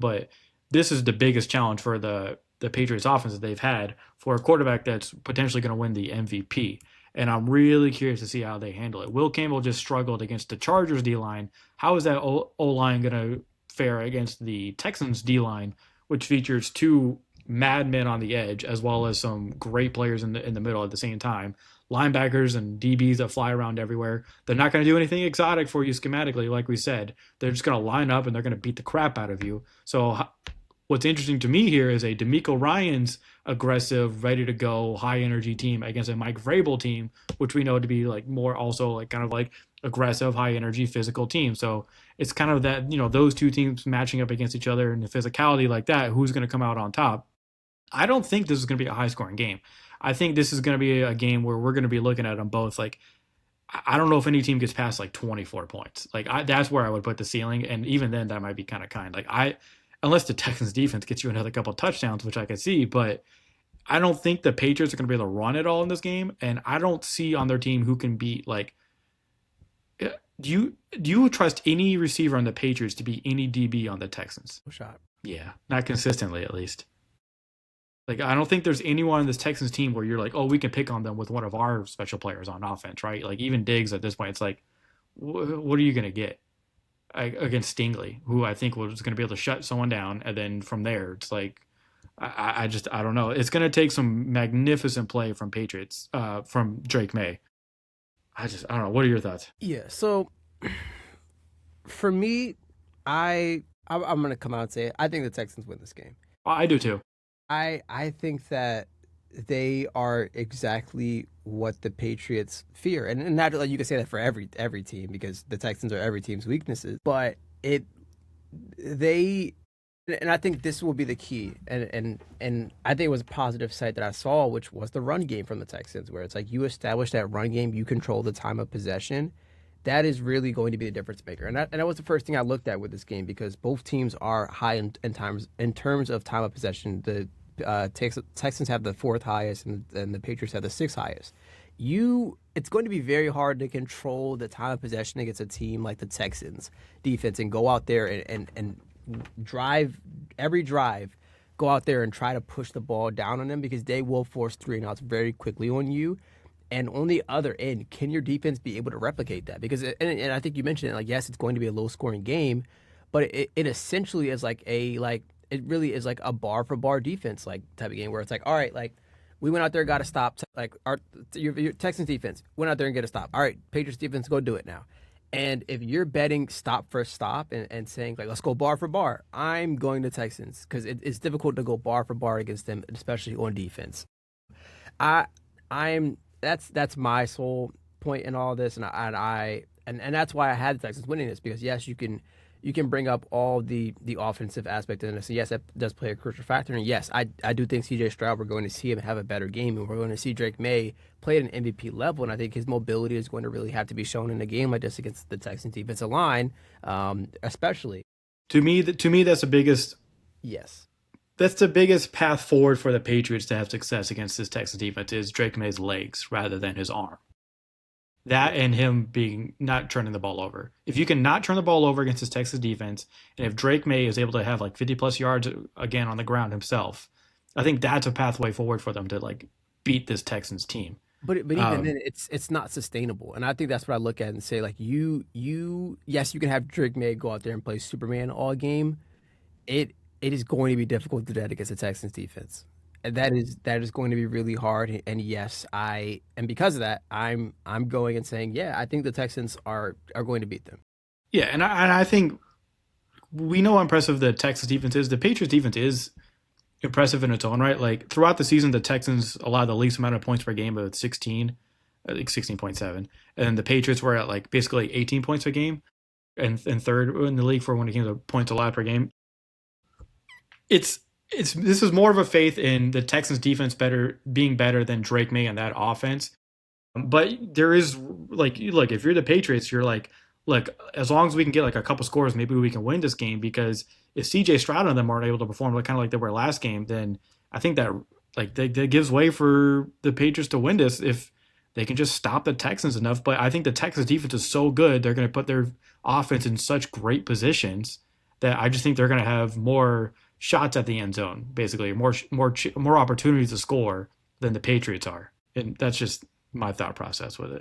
But this is the biggest challenge for the Patriots offense that they've had for a quarterback that's potentially going to win the MVP. And I'm really curious to see how they handle it. Will Campbell just struggled against the Chargers D line. How is that O line going to fare against the Texans D line, which features two madmen on the edge as well as some great players in the middle at the same time? Linebackers and DBs that fly around everywhere. They're not going to do anything exotic for you schematically, like we said. They're just going to line up and they're going to beat the crap out of you. So what's interesting to me here is a D'Amico Ryan's aggressive, ready to go, high energy team against a Mike Vrabel team, which we know to be like more also like kind of like aggressive, high energy, physical team. So it's kind of that, those two teams matching up against each other and the physicality like that, who's going to come out on top. I don't think this is going to be a high scoring game. I think this is going to be a game where we're going to be looking at them both like, I don't know if any team gets past like 24 points. That's where I would put the ceiling, and even then, that might be kind of kind. Unless the Texans defense gets you another couple touchdowns, which I could see, but I don't think the Patriots are going to be able to run it all in this game, and I don't see on their team who can beat like. Do you trust any receiver on the Patriots to beat any DB on the Texans? No shot. Yeah, not consistently at least. Like I don't think there's anyone on this Texans team where you're like, oh, we can pick on them with one of our special players on offense, right? Like even Diggs at this point, it's like, what are you going to get against Stingley, who I think was going to be able to shut someone down, and then from there, it's like, I don't know. It's going to take some magnificent play from Patriots, from Drake Maye. I don't know. What are your thoughts? Yeah. So for me, I'm gonna come out and say it. I think the Texans win this game. I do too. I think that they are exactly what the Patriots fear, and not like you can say that for every team because the Texans are every team's weaknesses. But they and I think this will be the key, and I think it was a positive sight that I saw, which was the run game from the Texans, where it's like you establish that run game, you control the time of possession. That is really going to be the difference maker, and that was the first thing I looked at with this game because both teams are high in terms of time of possession. The Texans have the fourth highest, and the Patriots have the sixth highest. It's going to be very hard to control the time of possession against a team like the Texans defense and go out there and drive every drive, go out there and try to push the ball down on them because they will force 3-and-outs very quickly on you. And on the other end, can your defense be able to replicate that? Because and I think you mentioned it, like yes, it's going to be a low scoring game, but it essentially is it really is like a bar for bar defense like type of game where it's like, all right, like we went out there, got a stop. Like your Texans defense went out there and get a stop. All right, Patriots defense, go do it now. And if you're betting stop for stop and saying like let's go bar for bar, I'm going to Texans because it's difficult to go bar for bar against them, especially on defense. I I'm that's my sole point in all this, and that's why I had the Texans winning this because yes, you can bring up all the offensive aspect in this. And yes, that does play a crucial factor. And yes, I do think C.J. Stroud, we're going to see him have a better game, and we're going to see Drake Maye play at an MVP level. And I think his mobility is going to really have to be shown in a game like this against the Texans defensive line, especially. To me, that's the biggest. Yes. That's the biggest path forward for the Patriots to have success against this Texans defense is Drake Maye's legs rather than his arm. That and him being not turning the ball over. If you can not turn the ball over against this Texas defense, and if Drake Maye is able to have like 50 plus yards again on the ground himself, I think that's a pathway forward for them to like beat this Texans team. But even then, it's not sustainable, and I think that's what I look at and say like yes, you can have Drake Maye go out there and play Superman all game. It is going to be difficult to do that against the Texans defense. And that is going to be really hard. And yes, and because of that, I'm going and saying, yeah, I think the Texans are going to beat them. Yeah, and I think we know how impressive the Texas defense is. The Patriots defense is impressive in its own right. Like throughout the season, the Texans allowed the least amount of points per game at 16, I think 16.7, and the Patriots were at like basically 18 points a game, and third in the league for when it came to points allowed per game. This is more of a faith in the Texans defense being better than Drake Maye and that offense. But there is like, look, if you're the Patriots, you're like, look, as long as we can get like a couple scores, maybe we can win this game. Because if C.J. Stroud and them aren't able to perform kind of like they were last game, then I think that like that gives way for the Patriots to win this if they can just stop the Texans enough. But I think the Texans defense is so good, they're going to put their offense in such great positions that I just think they're going to have more shots at the end zone, basically more opportunities to score than the Patriots are, and that's just my thought process with it.